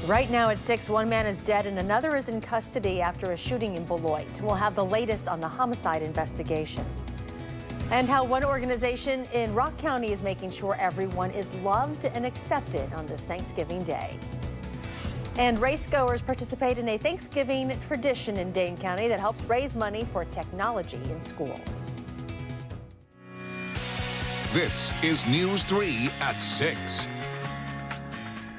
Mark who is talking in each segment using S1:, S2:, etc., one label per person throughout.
S1: Right now at 6, one man is dead and another is in custody after a shooting in Beloit. We'll have the latest on the homicide investigation. And how one organization in Rock County is making sure everyone is loved and accepted on this Thanksgiving Day. And racegoers participate in a Thanksgiving tradition in Dane County that helps raise money for technology in schools.
S2: This is News 3 at 6.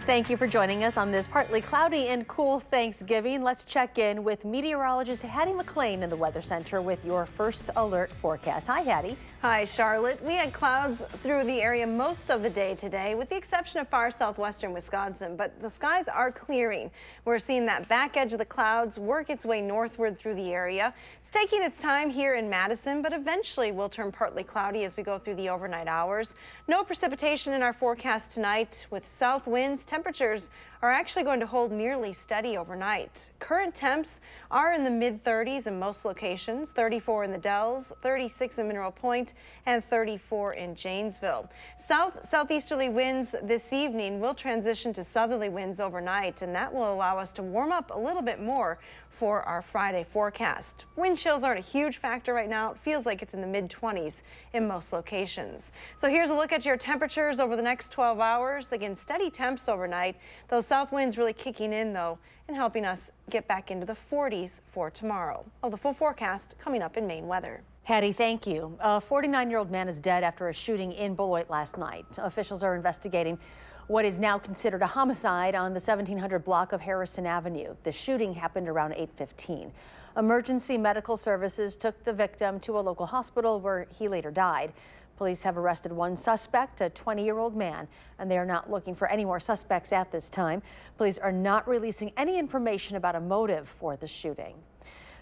S1: Thank you for joining us on this partly cloudy and cool Thanksgiving. Let's check in with meteorologist Hattie McLean in the Weather Center with your first alert forecast. Hi, Hattie.
S3: Hi, Charlotte. We had clouds through the area most of the day today, with the exception of far southwestern Wisconsin, but the skies are clearing. We're seeing that back edge of the clouds work its way northward through the area. It's taking its time here in Madison, but eventually will turn partly cloudy as we go through the overnight hours. No precipitation in our forecast tonight, with south winds. Temperatures are actually going to hold nearly steady overnight. Current temps are in the mid-30s in most locations, 34 in the Dells, 36 in Mineral Point, and 34 in Janesville. Southeasterly winds this evening will transition to southerly winds overnight, and that will allow us to warm up a little bit more for our Friday forecast. Wind chills aren't a huge factor right now. It feels like it's in the mid-20s in most locations. So here's a look at your temperatures over the next 12 hours. Again, steady temps overnight. Those south winds really kicking in, though, and helping us get back into the 40s for tomorrow. The full forecast coming up in Maine weather.
S1: Hattie, thank you. A 49-year-old man is dead after a shooting in Beloit last night. Officials are investigating what is now considered a homicide on the 1700 block of Harrison Avenue. The shooting happened around 8:15. Emergency medical services took the victim to a local hospital where he later died. Police have arrested one suspect, a 20-year-old man, and they are not looking for any more suspects at this time. Police are not releasing any information about a motive for the shooting.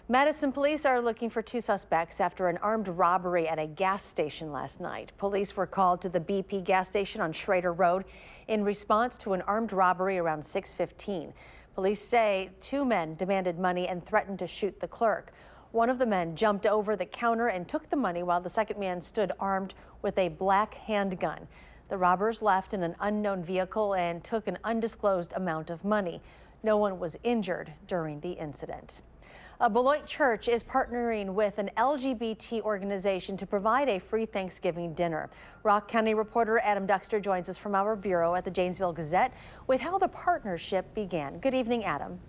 S1: Madison police are looking for two suspects after an armed robbery at a gas station last night. Police were called to the BP gas station on Schrader Road in response to an armed robbery around 6:15. Police say two men demanded money and threatened to shoot the clerk. One of the men jumped over the counter and took the money while the second man stood armed with a black handgun. The robbers left in an unknown vehicle and took an undisclosed amount of money. No one was injured during the incident. A Beloit church is partnering with an LGBT organization to provide a free Thanksgiving dinner. Rock County reporter Adam Duxter joins us from our bureau at the Janesville Gazette with how the partnership began. Good evening, Adam.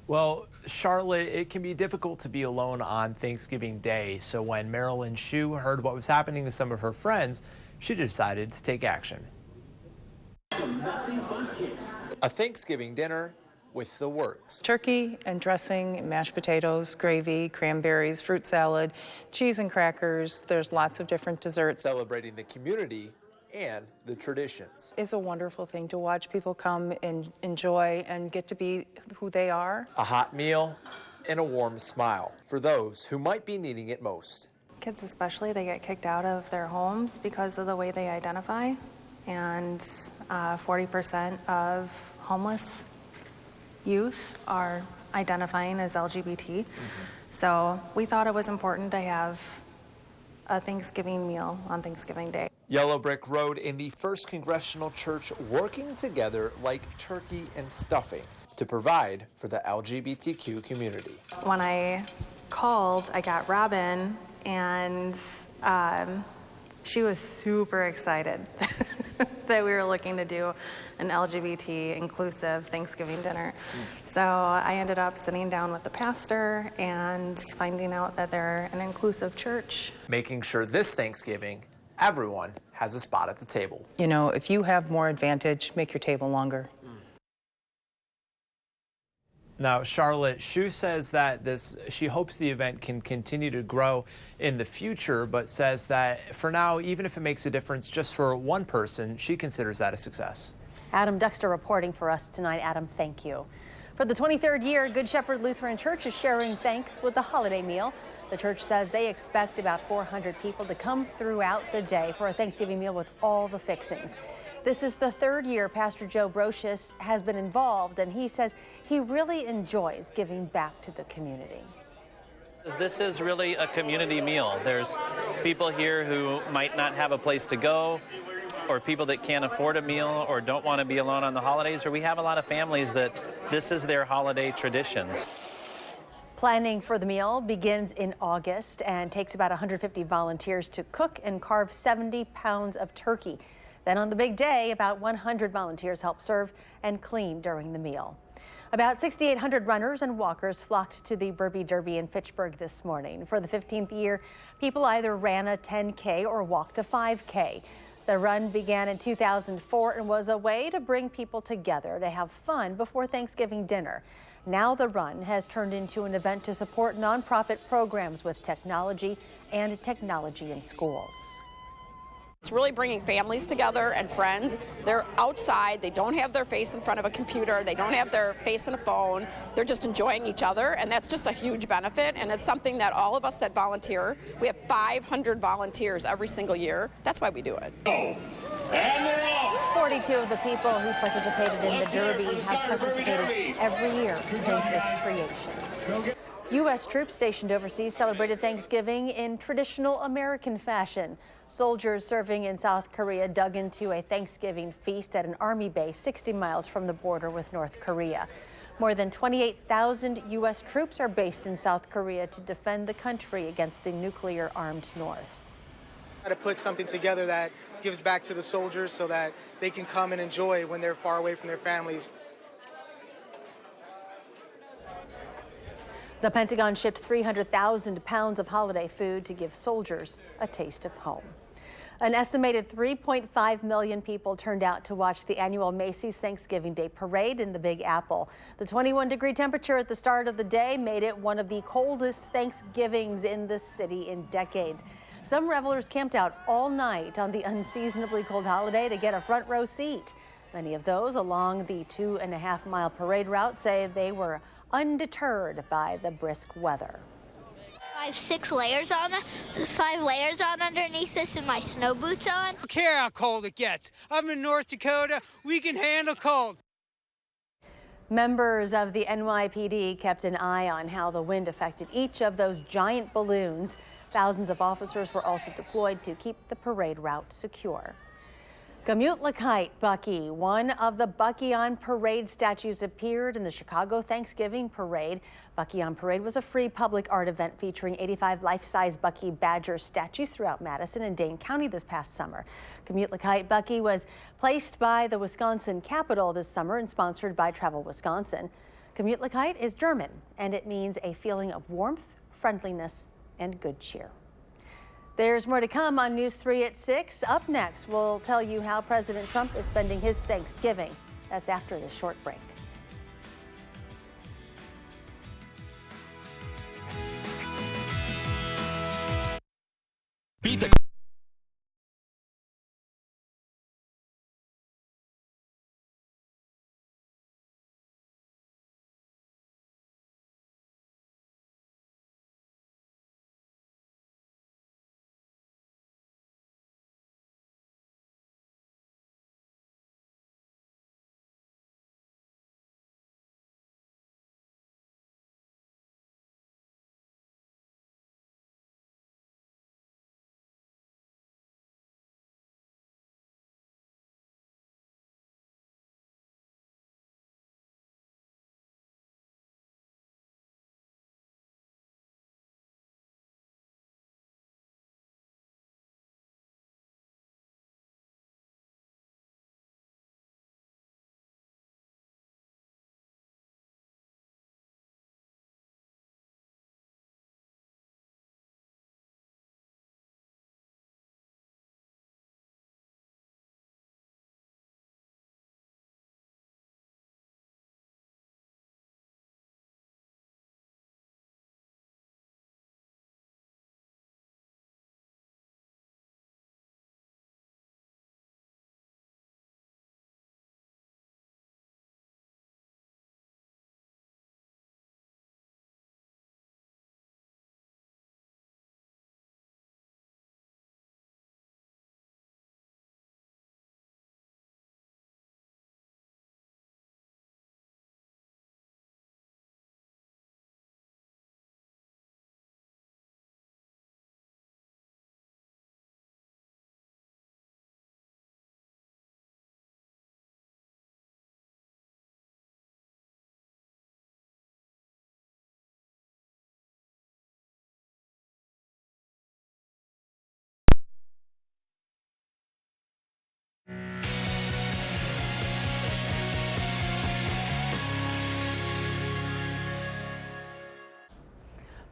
S4: Well, Charlotte, it can be difficult to be alone on Thanksgiving Day. So when Marilyn Shue heard what was happening to some of her friends, she decided to take action.
S5: A Thanksgiving dinner with the works.
S6: Turkey and dressing, mashed potatoes, gravy, cranberries, fruit salad, cheese and crackers. There's lots of different desserts.
S5: Celebrating the community and the traditions.
S6: It's a wonderful thing to watch people come and enjoy and get to be who they are.
S5: A hot meal and a warm smile for those who might be needing it most.
S7: Kids especially, they get kicked out of their homes because of the way they identify, and 40% of homeless youth are identifying as LGBT. So we thought it was important to have a Thanksgiving meal on Thanksgiving Day.
S5: Yellow Brick Road and the First Congressional Church working together like turkey and stuffing to provide for the LGBTQ community.
S7: When I called, I got Robin, and she was super excited that we were looking to do an LGBT inclusive Thanksgiving dinner. So I ended up sitting down with the pastor and finding out that they're an inclusive church.
S5: Making sure this Thanksgiving, everyone has a spot at the table.
S6: You know, if you have more advantage, make your table longer.
S4: Now, Charlotte, Shue says that she hopes the event can continue to grow in the future, but says that for now, even if it makes a difference just for one person, she considers that a success.
S1: Adam Duxter reporting for us tonight. Adam, thank you. For the 23rd year, Good Shepherd Lutheran Church is sharing thanks with the holiday meal. The church says they expect about 400 people to come throughout the day for a Thanksgiving meal with all the fixings. This is the third year Pastor Joe Brocious has been involved, and he says he really enjoys giving back to the community.
S8: This is really a community meal. There's people here who might not have a place to go, or people that can't afford a meal or don't want to be alone on the holidays, or we have a lot of families that this is their holiday traditions.
S1: Planning for the meal begins in August and takes about 150 volunteers to cook and carve 70 pounds of turkey. Then on the big day, about 100 volunteers help serve and clean during the meal. About 6,800 runners and walkers flocked to the Burby Derby in Fitchburg this morning. For the 15th year, people either ran a 10K or walked a 5K. The run began in 2004 and was a way to bring people together to have fun before Thanksgiving dinner. Now the run has turned into an event to support nonprofit programs with technology and technology in schools.
S9: It's really bringing families together and friends. They're outside, they don't have their face in front of a computer, they don't have their face in a phone, they're just enjoying each other, and that's just a huge benefit, and it's something that all of us that volunteer, we have 500 volunteers every single year. That's why we do it.
S10: And they're off.
S1: 42 of the people who participated in the Derby have participated every year since its creation. U.S. troops stationed overseas celebrated Thanksgiving in traditional American fashion. Soldiers serving in South Korea dug into a Thanksgiving feast at an Army base 60 miles from the border with North Korea. More than 28,000 U.S. troops are based in South Korea to defend the country against the nuclear-armed North.
S11: To put something together that gives back to the soldiers so that they can come and enjoy when they're far away from their families.
S1: The Pentagon shipped 300,000 pounds of holiday food to give soldiers a taste of home. An estimated 3.5 million people turned out to watch the annual Macy's Thanksgiving Day Parade in the Big Apple. The 21-degree temperature at the start of the day made it one of the coldest Thanksgivings in the city in decades. Some revelers camped out all night on the unseasonably cold holiday to get a front row seat. Many of those along the 2.5-mile parade route say they were undeterred by the brisk weather.
S12: I have 5 layers on underneath this and my snow boots on.
S13: I don't care how cold it gets. I'm in North Dakota. We can handle cold.
S1: Members of the NYPD kept an eye on how the wind affected each of those giant balloons. Thousands of officers were also deployed to keep the parade route secure. Gamut-La-Kite Bucky, one of the Bucky on Parade statues, appeared in the Chicago Thanksgiving Parade. Bucky on Parade was a free public art event featuring 85 life-size Bucky Badger statues throughout Madison and Dane County this past summer. Gamut-La-Kite Bucky was placed by the Wisconsin Capitol this summer and sponsored by Travel Wisconsin. Gamut-La-Kite is German, and it means a feeling of warmth, friendliness, and good cheer. There's more to come on News 3 at 6. Up next, we'll tell you how President Trump is spending his Thanksgiving. That's after this short break.
S2: Beat the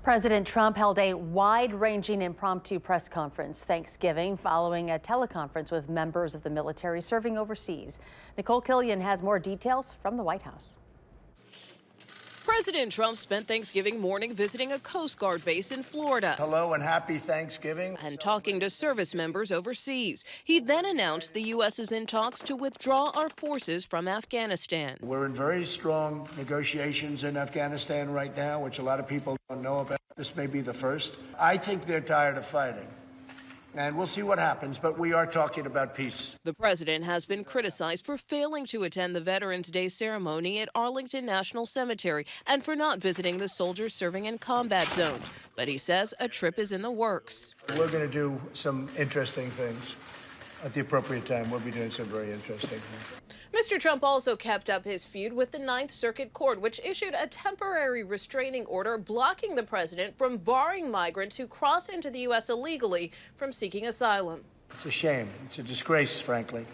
S1: President Trump held a wide-ranging impromptu press conference Thanksgiving following a teleconference with members of the military serving overseas. Nicole Killian has more details from the White House.
S14: President Trump spent Thanksgiving morning visiting a Coast Guard base in Florida.
S15: Hello and happy Thanksgiving.
S14: And talking to service members overseas. He then announced the U.S. is in talks to withdraw our forces from Afghanistan.
S15: We're in very strong negotiations in Afghanistan right now, which a lot of people don't know about. This may be the first. I think they're tired of fighting. And we'll see what happens, but we are talking about peace.
S14: The president has been criticized for failing to attend the Veterans Day ceremony at Arlington National Cemetery and for not visiting the soldiers serving in combat zones. But he says a trip is in the works.
S15: We're going to do some interesting things. At the appropriate time, we'll be doing some very interesting things.
S14: Mr. Trump also kept up his feud with the Ninth Circuit Court, which issued a temporary restraining order blocking the president from barring migrants who cross into the U.S. illegally from seeking asylum.
S15: It's a shame. It's a disgrace, frankly.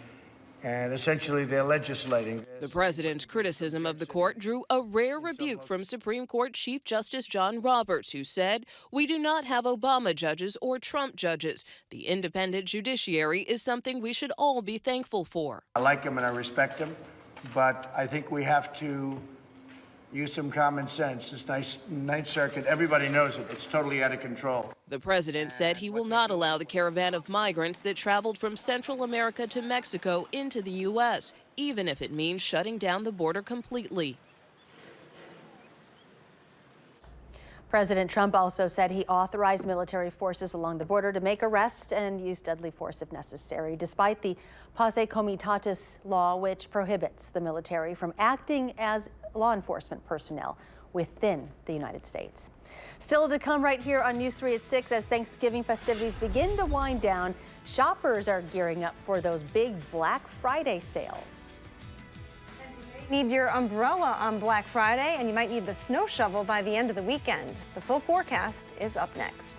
S15: And essentially, they're legislating.
S14: The president's criticism of the court drew a rare rebuke from Supreme Court Chief Justice John Roberts, who said, "We do not have Obama judges or Trump judges. The independent judiciary is something we should all be thankful for."
S15: I like him and I respect him, but I think we have to use some common sense. This Ninth Circuit, everybody knows it. It's totally out of control.
S14: The president said he will not allow the caravan of migrants that traveled from Central America to Mexico into the U.S., even if it means shutting down the border completely.
S1: President Trump also said he authorized military forces along the border to make arrests and use deadly force if necessary, despite the Pace Comitatus law, which prohibits the military from acting as law enforcement personnel within the United States. Still to come right here on News 3 at 6 as Thanksgiving festivities begin to wind down. Shoppers are gearing up for those big Black Friday sales.
S3: Need your umbrella on Black Friday, and you might need the snow shovel by the end of the weekend. The full forecast is up next.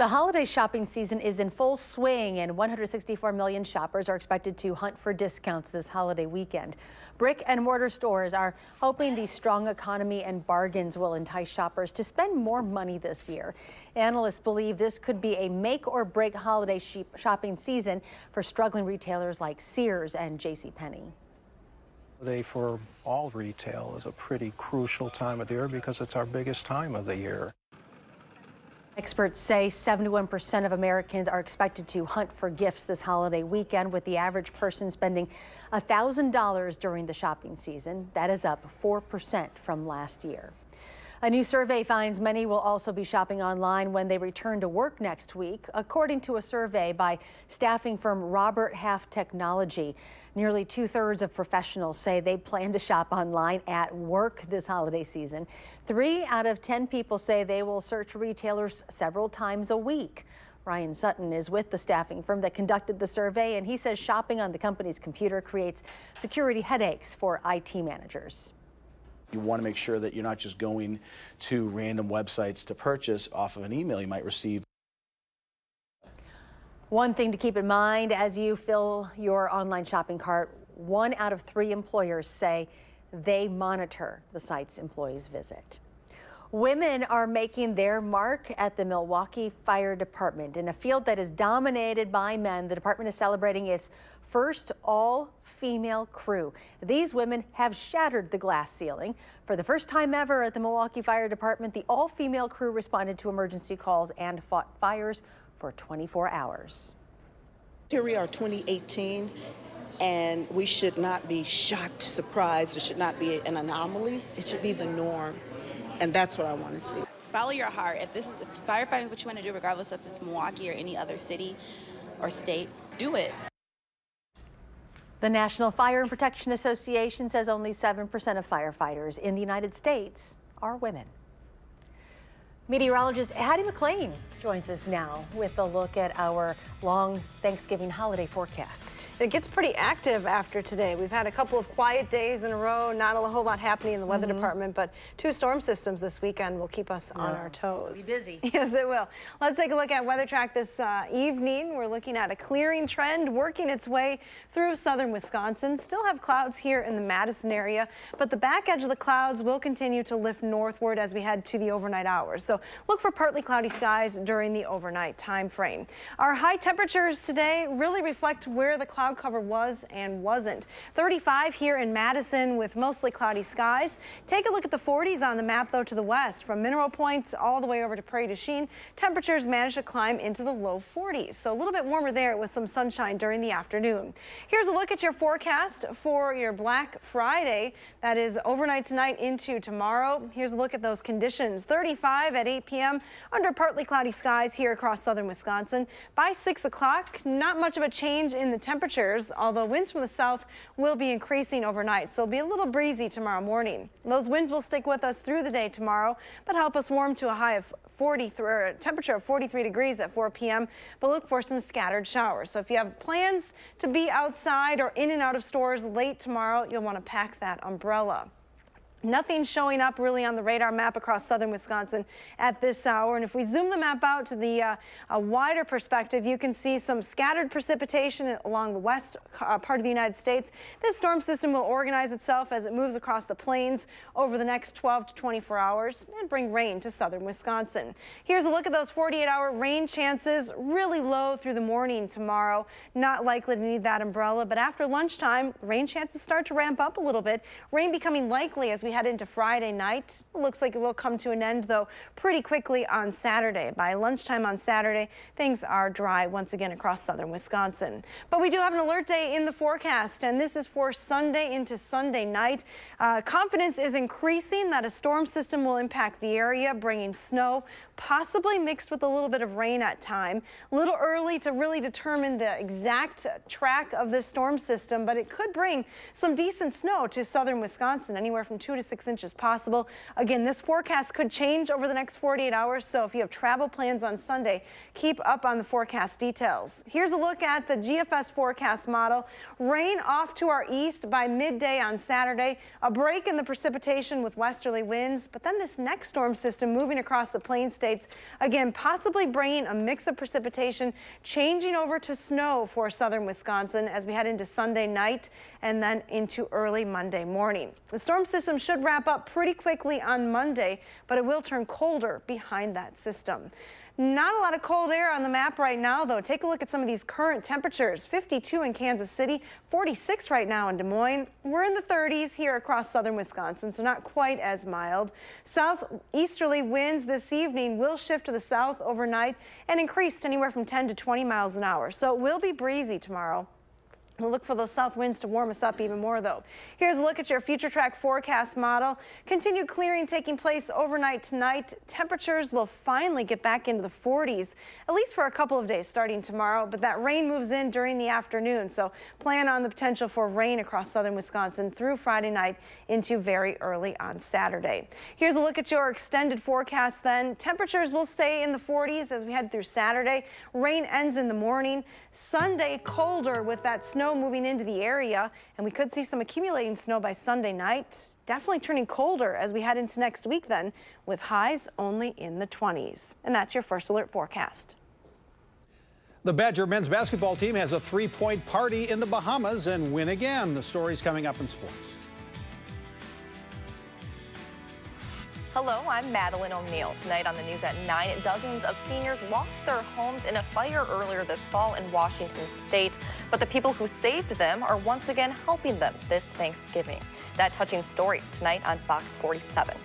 S1: The holiday shopping season is in full swing, and 164 million shoppers are expected to hunt for discounts this holiday weekend. Brick and mortar stores are hoping the strong economy and bargains will entice shoppers to spend more money this year. Analysts believe this could be a make or break holiday shopping season for struggling retailers like Sears and JCPenney.
S16: For all retail is a pretty crucial time of the year because it's our biggest time of the year.
S1: Experts say 71% of Americans are expected to hunt for gifts this holiday weekend, with the average person spending $1,000 during the shopping season. That is up 4% from last year. A new survey finds many will also be shopping online when they return to work next week, according to a survey by staffing firm Robert Half Technology. Nearly 2/3 of professionals say they plan to shop online at work this holiday season. 3 out of 10 people say they will search retailers several times a week. Ryan Sutton is with the staffing firm that conducted the survey, and he says shopping on the company's computer creates security headaches for IT managers.
S17: You want to make sure that you're not just going to random websites to purchase off of an email you might receive.
S1: One thing to keep in mind as you fill your online shopping cart, 1 out of 3 employers say they monitor the sites employees visit. Women are making their mark at the Milwaukee Fire Department. In a field that is dominated by men, the department is celebrating its first all-female crew. These women have shattered the glass ceiling. For the first time ever at the Milwaukee Fire Department, the all-female crew responded to emergency calls and fought fires for 24 hours.
S18: Here we are, 2018, and we should not be shocked, surprised. It should not be an anomaly. It should be the norm, and that's what I want to see.
S19: Follow your heart. If firefighting is what you want to do, regardless if it's Milwaukee or any other city or state, do it.
S1: The National Fire and Protection Association says only 7% of firefighters in the United States are women. Meteorologist Hattie McLean joins us now with a look at our long Thanksgiving holiday forecast.
S3: It gets pretty active after today. We've had a couple of quiet days in a row, not a whole lot happening in the weather department, but 2 storm systems this weekend will keep us on our toes.
S1: Be busy.
S3: Yes, it will. Let's take a look at Weather Track this evening. We're looking at a clearing trend working its way through southern Wisconsin. Still have clouds here in the Madison area, but the back edge of the clouds will continue to lift northward as we head to the overnight hours. So look for partly cloudy skies during the overnight time frame. Our high temperatures today really reflect where the cloud cover was and wasn't. 35 here in Madison with mostly cloudy skies. Take a look at the 40s on the map, though, to the west. From Mineral Point all the way over to Prairie du Chien, temperatures managed to climb into the low 40s. So a little bit warmer there with some sunshine during the afternoon. Here's a look at your forecast for your Black Friday. That is overnight tonight into tomorrow. Here's a look at those conditions. 35 at 8 p.m. under partly cloudy skies here across southern Wisconsin. By 6 o'clock, not much of a change in the temperatures, although winds from the south will be increasing overnight, so it'll be a little breezy tomorrow morning. Those winds will stick with us through the day tomorrow, but help us warm to a high of 43, or a temperature of 43 degrees at 4 p.m., but look for some scattered showers. So if you have plans to be outside or in and out of stores late tomorrow, you'll want to pack that umbrella. Nothing showing up really on the radar map across southern Wisconsin at this hour. And if we zoom the map out to the a wider perspective, you can see some scattered precipitation along the west part of the United States. This storm system will organize itself as it moves across the plains over the next 12 to 24 hours and bring rain to southern Wisconsin. Here's a look at those 48-hour rain chances. Really low through the morning tomorrow. Not likely to need that umbrella, but after lunchtime, rain chances start to ramp up a little bit. Rain becoming likely as we head into Friday night. It looks like it will come to an end, though, pretty quickly on Saturday. By lunchtime on Saturday, things are dry once again across southern Wisconsin. But we do have an alert day in the forecast, and this is for Sunday into Sunday night. Confidence is increasing that a storm system will impact the area, bringing snow, possibly mixed with a little bit of rain at time. A little early to really determine the exact track of this storm system, but it could bring some decent snow to southern Wisconsin, anywhere from 2 to to 6 inches possible. Again, this forecast could change over the next 48 hours, so if you have travel plans on Sunday, keep up on the forecast details. Here's a look at the GFS forecast model. Rain off to our east by midday on Saturday, a break in the precipitation with westerly winds, but then this next storm system moving across the plain states, again, possibly bringing a mix of precipitation, changing over to snow for southern Wisconsin as we head into Sunday night and then into early Monday morning. The storm system should wrap up pretty quickly on Monday, but it will turn colder behind that system. Not a lot of cold air on the map right now, though. Take a look at some of these current temperatures. 52 in Kansas City, 46 right now in Des Moines. We're in the 30s here across southern Wisconsin, so not quite as mild. Southeasterly winds this evening will shift to the south overnight and increase to anywhere from 10 to 20 miles an hour. So it will be breezy tomorrow. We'll look for those south winds to warm us up even more, though. Here's a look at your future track forecast model. Continued clearing taking place overnight tonight. Temperatures will finally get back into the 40s, at least for a couple of days starting tomorrow, but that rain moves in during the afternoon, so plan on the potential for rain across southern Wisconsin through Friday night into very early on Saturday. Here's a look at your extended forecast then. Temperatures will stay in the 40s as we head through Saturday. Rain ends in the morning. Sunday colder with that snow moving into the area, and we could see some accumulating snow by Sunday night. Definitely turning colder as we head into next week then, with highs only in the 20s. And that's your First Alert forecast.
S20: The Badger men's basketball team has a 3-point party in the Bahamas and win again. The story's coming up in sports.
S21: Hello, I'm Madeline O'Neill. Tonight on the news at 9, dozens of seniors lost their homes in a fire earlier this fall in Washington state, but the people who saved them are once again helping them this Thanksgiving. That touching story tonight on Fox 47.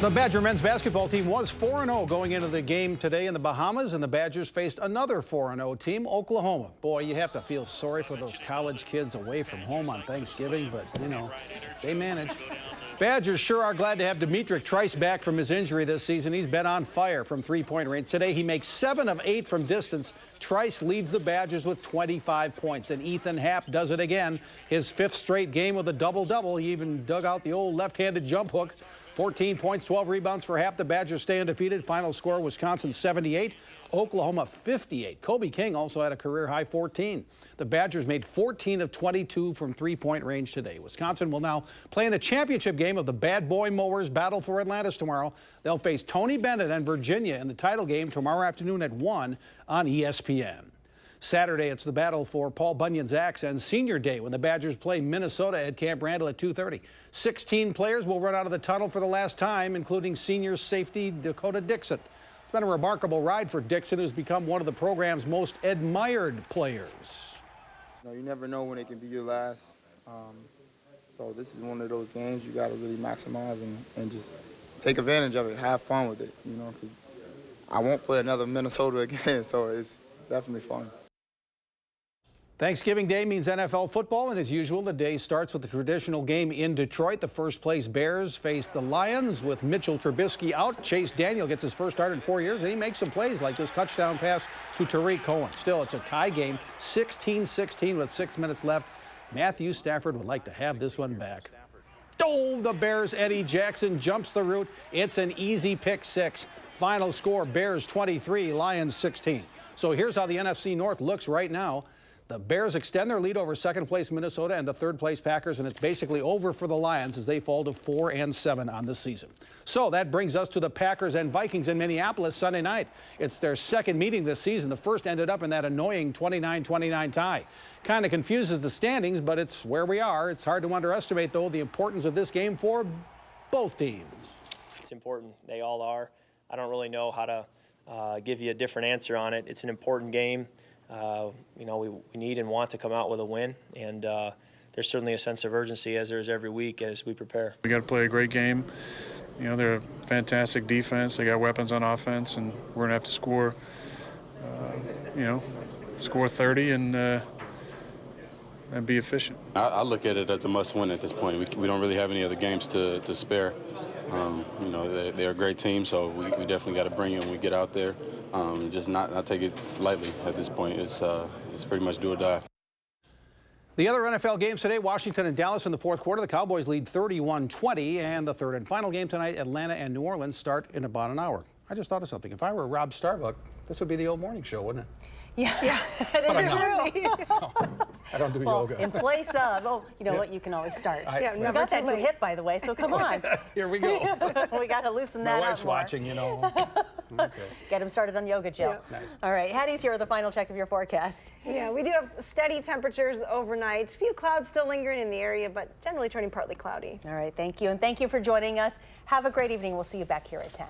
S20: The Badger men's basketball team was 4-0 going into the game today in the Bahamas, and the Badgers faced another 4-0 team, Oklahoma. Boy, you have to feel sorry for those college kids away from home on Thanksgiving, but, you know, they manage. Badgers sure are glad to have Demetric Trice back from his injury this season. He's been on fire from three-point range. Today, he makes 7 of 8 from distance. Trice leads the Badgers with 25 points, and Ethan Happ does it again. His 5th straight game with a double-double. He even dug out the old left-handed jump hook. 14 points, 12 rebounds for Happ. The Badgers stay undefeated. Final score, Wisconsin 78, Oklahoma 58. Kobe King also had a career-high 14. The Badgers made 14 of 22 from three-point range today. Wisconsin will now play in the championship game of the Bad Boy Mowers Battle for Atlantis tomorrow. They'll face Tony Bennett and Virginia in the title game tomorrow afternoon at 1 on ESPN. Saturday, it's the battle for Paul Bunyan's axe and Senior Day when the Badgers play Minnesota at Camp Randall at 2:30. 16 players will run out of the tunnel for the last time, including senior safety Dakota Dixon. It's been a remarkable ride for Dixon, who's become one of the program's most admired players.
S7: You never know when it can be your last. So this is one of those games you got to really maximize and just take advantage of it, have fun with it, you know, 'cause I won't play another Minnesota again, so it's definitely fun.
S20: Thanksgiving Day means NFL football, and as usual, the day starts with the traditional game in Detroit. The first-place Bears face the Lions with Mitchell Trubisky out. Chase Daniel gets his first start in 4 years, and he makes some plays like this touchdown pass to Tariq Cohen. Still, it's a tie game, 16-16 with 6 minutes left. Matthew Stafford would like to have this one back. Oh, the Bears' Eddie Jackson jumps the route. It's an easy pick six. Final score, Bears 23, Lions 16. So here's how the NFC North looks right now. The Bears extend their lead over second-place Minnesota and the third-place Packers, and it's basically over for the Lions as they fall to 4-7 on the season. So that brings us to the Packers and Vikings in Minneapolis Sunday night. It's their second meeting this season. The first ended up in that annoying 29-29 tie. Kind of confuses the standings, but it's where we are. It's hard to underestimate, though, the importance of this game for both teams.
S22: It's important. They all are. I don't really know how to give you a different answer on it. It's an important game. You know, we need and want to come out with a win, and there's certainly a sense of urgency, as there is every week, as we prepare.
S23: We got to play a great game. You know, they're a fantastic defense. They got weapons on offense, and we're going to have to score, you know, score 30 and be efficient.
S24: I look at it as a must-win at this point. We don't really have any other games to spare. You know, they're a great team, so we definitely got to bring it when we get out there. Just not take it lightly at this point. It's pretty much do or die.
S20: The other NFL games today, Washington and Dallas in the fourth quarter. The Cowboys lead 31-20, and the third and final game tonight, Atlanta and New Orleans, start in about an hour. I just thought of something. If I were Rob Starbuck, this would be the old morning show, wouldn't it?
S1: Yeah,
S20: But I'm not. So, I don't do yoga.
S1: In place of, you know what, you can always start.
S20: Yeah,
S1: you got that new hip, by the way, so come on.
S20: Here we go.
S1: We got to loosen that up.
S20: My wife's watching, you know. Okay.
S1: Get him started on yoga, Jill.
S20: Yeah. Nice.
S1: All right, Hattie's here with the final check of your forecast.
S3: Yeah, we do have steady temperatures overnight. A few clouds still lingering in the area, but generally turning partly cloudy.
S1: All right, thank you. And thank you for joining us. Have a great evening. We'll see you back here at 10.